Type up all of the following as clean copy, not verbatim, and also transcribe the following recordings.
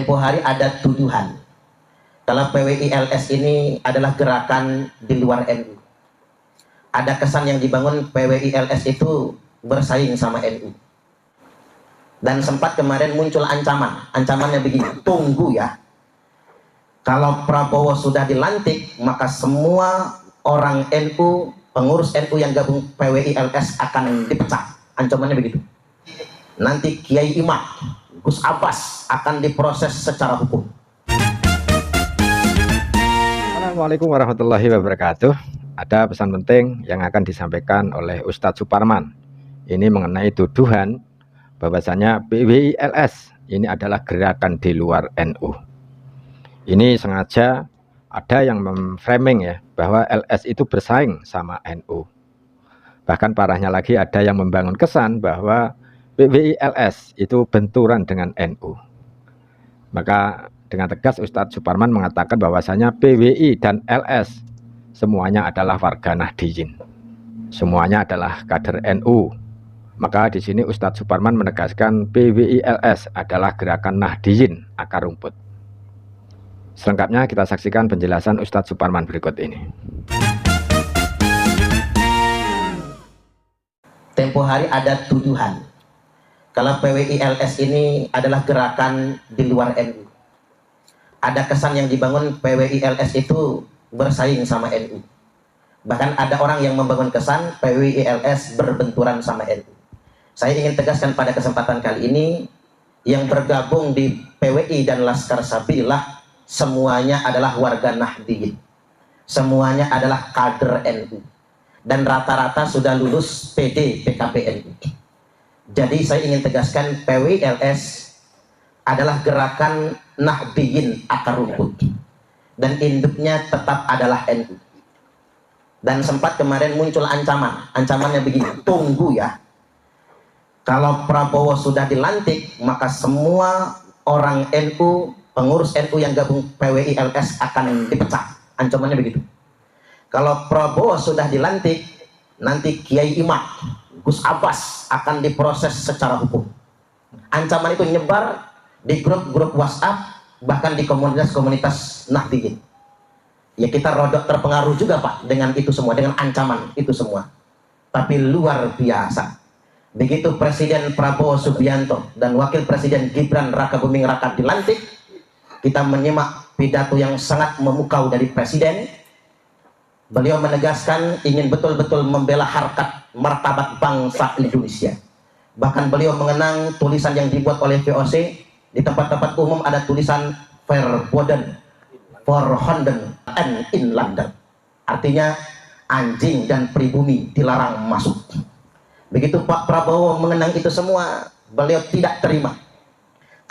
Tempo hari ada tuduhan kalau PWI-LS ini adalah gerakan di luar NU. Ada kesan yang dibangun PWI-LS itu bersaing sama NU. Dan sempat kemarin muncul ancamannya begini, tunggu ya. Kalau Prabowo sudah dilantik, maka semua orang NU, pengurus NU yang gabung PWI-LS akan dipecat. Ancamannya begitu. Nanti Kiai Imam, Gus Abbas akan diproses secara hukum. Assalamualaikum warahmatullahi wabarakatuh. Ada pesan penting yang akan disampaikan oleh Ustadz Suparman. Ini mengenai tuduhan bahwasanya PWI-LS ini adalah gerakan di luar NU. Ini sengaja ada yang memframing ya bahwa LS itu bersaing sama NU. Bahkan parahnya lagi ada yang membangun kesan bahwa PWI-LS itu benturan dengan NU. Maka dengan tegas Ustadz Suparman mengatakan bahwasanya PWI dan LS semuanya adalah warga Nahdliyin. Semuanya adalah kader NU. Maka di sini Ustadz Suparman menegaskan PWI-LS adalah gerakan Nahdliyin akar rumput. Selengkapnya kita saksikan penjelasan Ustadz Suparman berikut ini. Tempo hari ada tuduhan kalau PWI-LS ini adalah gerakan di luar NU. Ada kesan yang dibangun PWI-LS itu bersaing sama NU. Bahkan ada orang yang membangun kesan PWI-LS berbenturan sama NU. Saya ingin tegaskan pada kesempatan kali ini, yang bergabung di PWI dan Laskar Sabilillah semuanya adalah warga Nahdliyin. Semuanya adalah kader NU. Dan rata-rata sudah lulus PD PKPNU. Jadi saya ingin tegaskan PWI-LS adalah gerakan Nahdliyin akar rumput. Dan induknya tetap adalah NU. Dan sempat kemarin muncul ancamannya begini, tunggu ya. Kalau Prabowo sudah dilantik, maka semua orang NU, pengurus NU yang gabung PWI-LS akan dipecat. Ancamannya begitu. Kalau Prabowo sudah dilantik, nanti Kiai Imam, Gus Abbas akan diproses secara hukum. Ancaman itu nyebar di grup-grup WhatsApp, bahkan di komunitas-komunitas Nahdliyin. Ya kita rodok terpengaruh juga Pak dengan itu semua, dengan ancaman itu semua. Tapi luar biasa. Begitu Presiden Prabowo Subianto dan Wakil Presiden Gibran Rakabuming Raka dilantik, kita menyimak pidato yang sangat memukau dari Presiden. Beliau menegaskan ingin betul-betul membela harkat martabat bangsa Indonesia. Bahkan beliau mengenang tulisan yang dibuat oleh VOC. Di tempat-tempat umum ada tulisan Verboden, Voorhonden en Inlander. Artinya anjing dan pribumi dilarang masuk. Begitu Pak Prabowo mengenang itu semua, beliau tidak terima.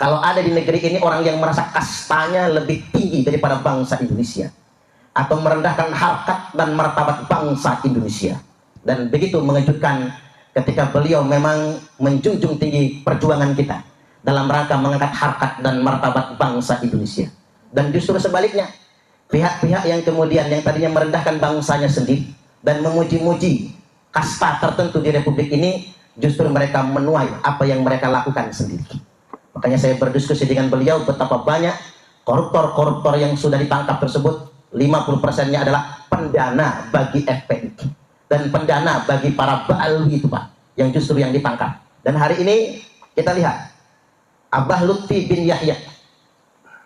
Kalau ada di negeri ini orang yang merasa kastanya lebih tinggi daripada bangsa Indonesia, atau merendahkan harkat dan martabat bangsa Indonesia. Dan begitu mengejutkan ketika beliau memang menjunjung tinggi perjuangan kita dalam rangka mengangkat harkat dan martabat bangsa Indonesia. Dan justru sebaliknya, pihak-pihak yang kemudian yang tadinya merendahkan bangsanya sendiri dan memuji-muji kasta tertentu di republik ini, justru mereka menuai apa yang mereka lakukan sendiri. Makanya saya berdiskusi dengan beliau betapa banyak koruptor-koruptor yang sudah ditangkap tersebut, 50%-nya adalah pendana bagi FPI dan pendana bagi para ba'alwi itu Pak, yang justru yang ditangkap. Dan hari ini kita lihat Abah Lutfi bin Yahya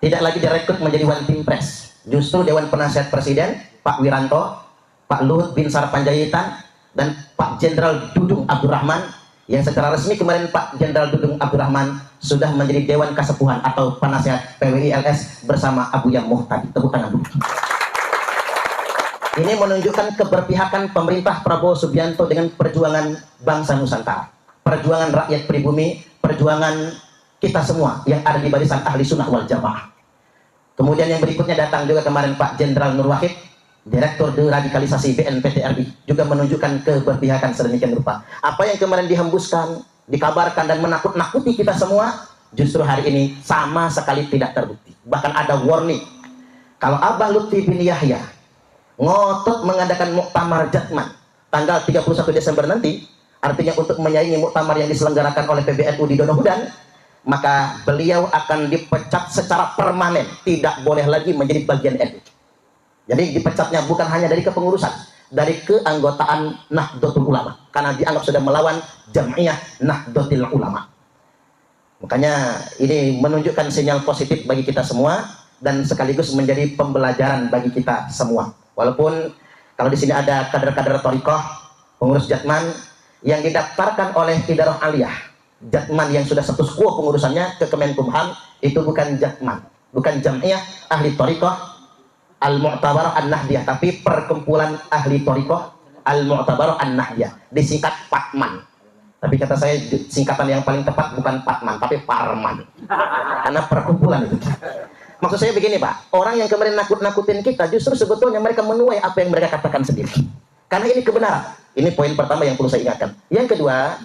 tidak lagi direkrut menjadi One Team Press. Justru Dewan Penasihat Presiden Pak Wiranto, Pak Luhut bin Sarpanjaitan, dan Pak Jenderal Dudung Abdurrahman, yang secara resmi kemarin Pak Jenderal Dudung Abdurrahman sudah menjadi Dewan Kesepuhan atau Penasihat PWI-LS bersama Abu Yam Muhtadi. Tepuk tangan dulu. Ini menunjukkan keberpihakan pemerintah Prabowo Subianto dengan perjuangan bangsa Nusantara, perjuangan rakyat pribumi, perjuangan kita semua yang ada di barisan ahli sunnah wal jamaah. Kemudian yang berikutnya datang juga kemarin Pak Jenderal Nur Wahid, Direktur Deradikalisasi BNPT RI, juga menunjukkan keberpihakan sedemikian rupa. Apa yang kemarin dihembuskan, dikabarkan dan menakut-nakuti kita semua, justru hari ini sama sekali tidak terbukti. Bahkan ada warning. Kalau Abah Lutfi bin Yahya ngotot mengadakan muktamar Jatman tanggal 31 Desember nanti, artinya untuk menyaingi muktamar yang diselenggarakan oleh PBNU di Donohudan, maka beliau akan dipecat secara permanen, tidak boleh lagi menjadi bagian NU. Jadi dipecatnya bukan hanya dari kepengurusan, dari keanggotaan Nahdlatul Ulama, karena dianggap sudah melawan Jam'iyah Nahdlatul Ulama. Makanya ini menunjukkan sinyal positif bagi kita semua dan sekaligus menjadi pembelajaran bagi kita semua. Walaupun kalau di sini ada kader-kader thariqah, pengurus Jatman yang didaftarkan oleh Idarah Aliyah, Jatman yang sudah status quo pengurusannya ke Kemenkumham, itu bukan Jatman, bukan Jam'iyah Ahli Thariqah Al-Mu'tabarah An-Nahdiyah, tapi Perkumpulan Ahli Thariqah Al-Mu'tabarah An-Nahdiyah, disingkat PATMAN. Tapi kata saya singkatan yang paling tepat bukan Patman, tapi Parman. Karena perkumpulan itu. Maksud saya begini Pak, orang yang kemarin nakut-nakutin kita justru sebetulnya mereka menuai apa yang mereka katakan sendiri. Karena ini kebenaran. Ini poin pertama yang perlu saya ingatkan. Yang kedua,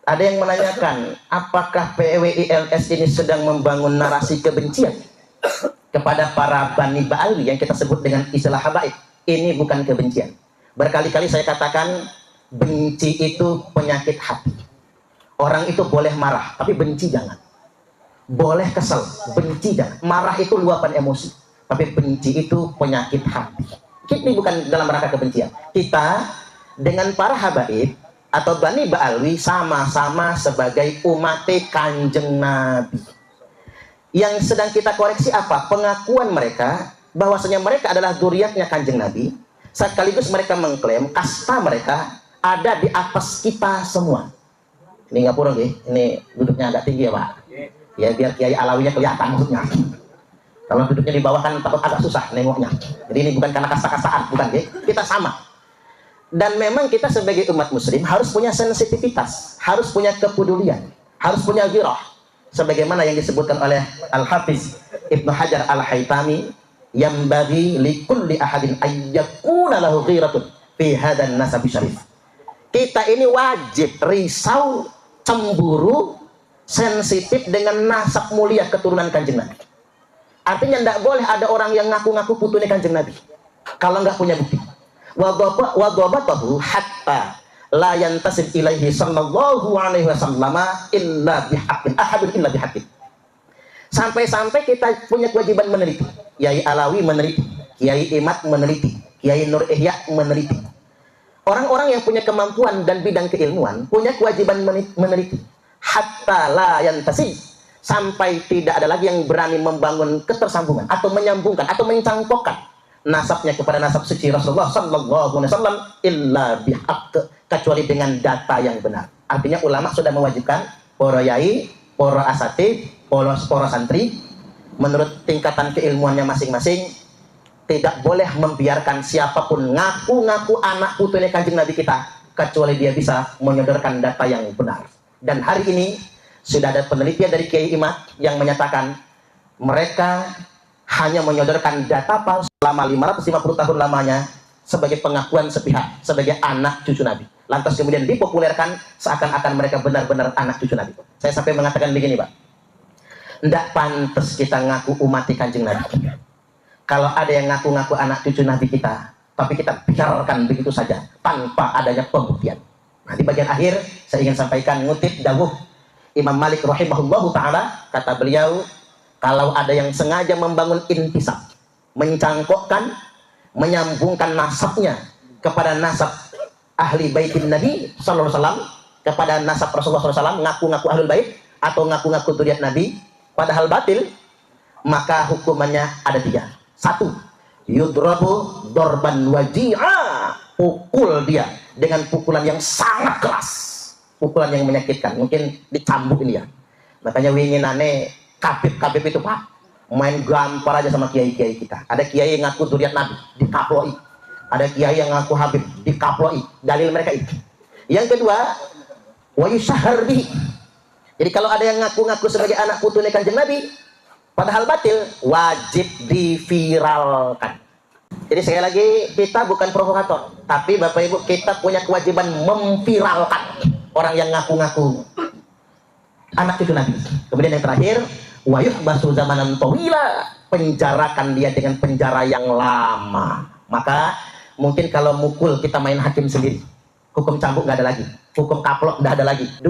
ada yang menanyakan apakah PWILS ini sedang membangun narasi kebencian kepada para Bani Ba'alwi yang kita sebut dengan istilah habaib. Ini bukan kebencian. Berkali-kali saya katakan benci itu penyakit hati. Orang itu boleh marah, tapi benci jangan. Boleh kesel, benci jangan. Marah itu luapan emosi, tapi benci itu penyakit hati. Ini bukan dalam rangka kebencian. Kita dengan para habaib atau Bani Ba'alwi sama-sama sebagai umat Kanjeng Nabi. Yang sedang kita koreksi apa? Pengakuan mereka bahwasanya mereka adalah zuriatnya Kanjeng Nabi, sekaligus mereka mengklaim kasta mereka ada di atas kita semua. Ini nggak pura ini duduknya agak tinggi ya Pak. Ya biar Kiai Alawinya kelihatan maksudnya. Kalau duduknya di bawah kan takut agak susah nengoknya. Jadi ini bukan karena kasta-kastaan, bukan ya. Kita sama. Dan memang kita sebagai umat muslim harus punya sensitivitas, harus punya kepedulian, harus punya ghirah. Sebagaimana yang disebutkan oleh Al-Hafiz Ibnu Hajar Al-Haytami, yang bagi likulli ahadin ayyakuna lahu ghiratun fi hadan nasabi syarif. Kita ini wajib risau, cemburu, sensitif dengan nasab mulia keturunan Kanjeng Nabi. Artinya tidak boleh ada orang yang ngaku-ngaku putunya Kanjeng Nabi kalau nggak punya bukti. Wadhabatahu hatta la yantasib ilaihi sallallahu alaihi wasallam illa bihaqqin ahadun illa bihaqqin. Sampai-sampai kita punya kewajiban meneliti. Kiai Alawi meneliti, Kiai Imad meneliti, Kiai Nur Ihya meneliti. Orang-orang yang punya kemampuan dan bidang keilmuan punya kewajiban meneliti. Hatta la yantasib, sampai tidak ada lagi yang berani membangun ketersambungan atau menyambungkan atau mencangkokkan nasabnya kepada nasab suci Rasulullah sallallahu alaihi wasallam illa bihaqq, kecuali dengan data yang benar. Artinya ulama sudah mewajibkan para yai, para asatid, para santri menurut tingkatan keilmuannya masing-masing tidak boleh membiarkan siapapun ngaku-ngaku anak putunya Kanjeng Nabi kita kecuali dia bisa menyodorkan data yang benar. Dan hari ini sudah ada penelitian dari Kiai Imad yang menyatakan mereka hanya menyodorkan data palsu selama 550 tahun lamanya sebagai pengakuan sepihak sebagai anak cucu Nabi. Lantas kemudian dipopulerkan seakan-akan mereka benar-benar anak cucu Nabi. Saya sampai mengatakan begini Pak, tidak pantas kita ngaku umat Kanjeng Nabi. Kalau ada yang ngaku-ngaku anak cucu Nabi kita, tapi kita biarkan begitu saja tanpa adanya pembuktian. Nah, di bagian akhir saya ingin sampaikan ngutip dawuh Imam Malik rahimahullahu taala, kata beliau, kalau ada yang sengaja membangun intisab, mencangkokkan, menyambungkan nasabnya kepada nasab ahli baitin Nabi sallallahu alaihi wasallam, kepada nasab Rasulullah sallallahu alaihi wasallam, ngaku-ngaku ahlul bait atau ngaku-ngaku dzurriat Nabi, padahal batil, maka hukumannya ada 3. 1, yudrabu dorban waji'a, pukul dia dengan pukulan yang sangat keras, pukulan yang menyakitkan, mungkin dicambuk ini ya. Makanya winginane Kabib itu Pak main gampar aja sama kiai-kiai kita. Ada kiai yang ngaku dzurriat Nabi, dikaploi. Ada kiai yang ngaku Habib, dikaploi. Dalil mereka itu. Yang kedua, wa yusyahhar bihi. Jadi kalau ada yang ngaku-ngaku sebagai anak putunya Kanjeng Nabi padahal batil, wajib diviralkan. Jadi sekali lagi, kita bukan provokator, tapi Bapak Ibu kita punya kewajiban memviralkan orang yang ngaku-ngaku anak cucu Nabi. Kemudian yang terakhir, wayuh basu zamanan tawila, penjarakan dia dengan penjara yang lama. Maka mungkin kalau mukul kita main hakim sendiri, hukum cambuk nggak ada lagi, hukum kaplok nggak ada lagi. 2,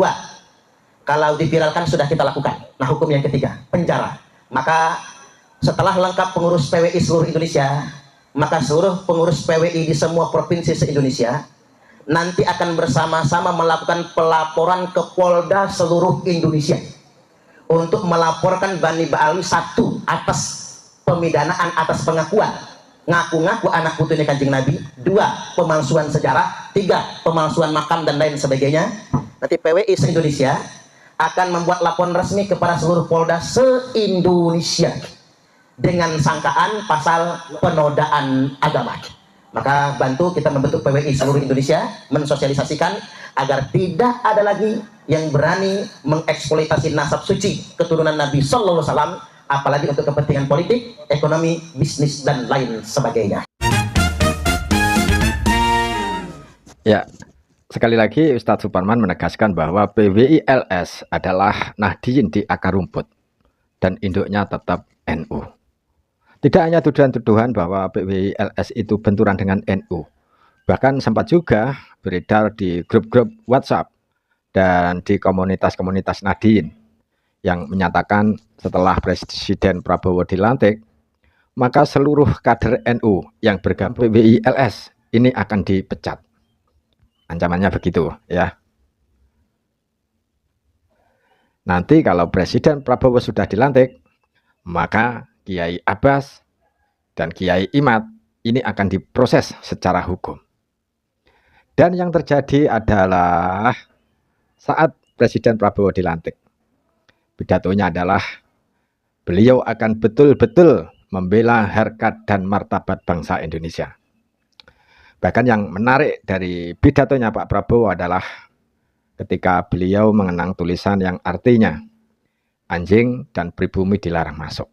Kalau diviralkan sudah kita lakukan. Nah, hukum yang ketiga, penjara. Maka setelah lengkap pengurus PWI seluruh Indonesia, maka seluruh pengurus PWI di semua provinsi se-Indonesia nanti akan bersama-sama melakukan pelaporan ke Polda seluruh Indonesia untuk melaporkan Bani Ba'alwi, satu, atas pemidanaan atas pengakuan ngaku-ngaku anak putunya Kanjeng Nabi, dua, pemalsuan sejarah, tiga, pemalsuan makam dan lain sebagainya. Nanti PWI se-Indonesia akan membuat laporan resmi kepada seluruh Polda se-Indonesia dengan sangkaan pasal penodaan agama. Maka bantu kita membentuk PWI seluruh Indonesia, mensosialisasikan agar tidak ada lagi yang berani mengeksploitasi nasab suci keturunan Nabi Sallallahu Alaihi Wasallam, apalagi untuk kepentingan politik, ekonomi, bisnis dan lain sebagainya. Ya, sekali lagi Ustadz Suparman menegaskan bahwa PWI LS adalah Nahdien di akar rumput dan induknya tetap NU. Tidak hanya tuduhan-tuduhan bahwa PWI LS itu benturan dengan NU, bahkan sempat juga beredar di grup-grup WhatsApp dan di komunitas-komunitas Nahdien yang menyatakan setelah Presiden Prabowo dilantik, maka seluruh kader NU yang bergabung PWI LS ini akan dipecat. Ancamannya begitu ya. Nanti kalau Presiden Prabowo sudah dilantik, maka Kiai Abbas dan Kiai Imad ini akan diproses secara hukum. Dan yang terjadi adalah saat Presiden Prabowo dilantik, pidatonya adalah beliau akan betul-betul membela harkat dan martabat bangsa Indonesia. Bahkan yang menarik dari pidatonya Pak Prabowo adalah ketika beliau mengenang tulisan yang artinya anjing dan pribumi dilarang masuk.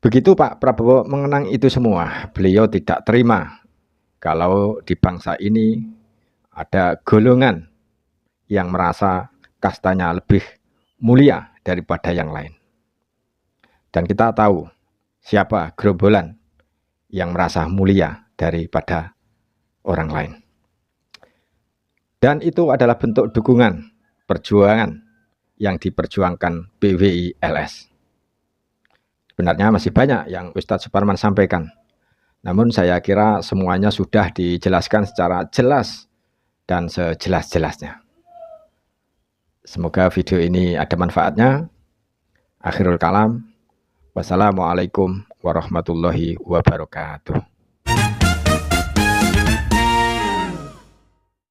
Begitu Pak Prabowo mengenang itu semua, beliau tidak terima kalau di bangsa ini ada golongan yang merasa kastanya lebih mulia daripada yang lain. Dan kita tahu siapa gerombolan yang merasa mulia daripada orang lain. Dan itu adalah bentuk dukungan perjuangan yang diperjuangkan PWI LS. Sebenarnya masih banyak yang Ustadz Suparman sampaikan. Namun saya kira semuanya sudah dijelaskan secara jelas dan sejelas-jelasnya. Semoga video ini ada manfaatnya. Akhirul kalam. Wassalamualaikum warahmatullahi wabarakatuh.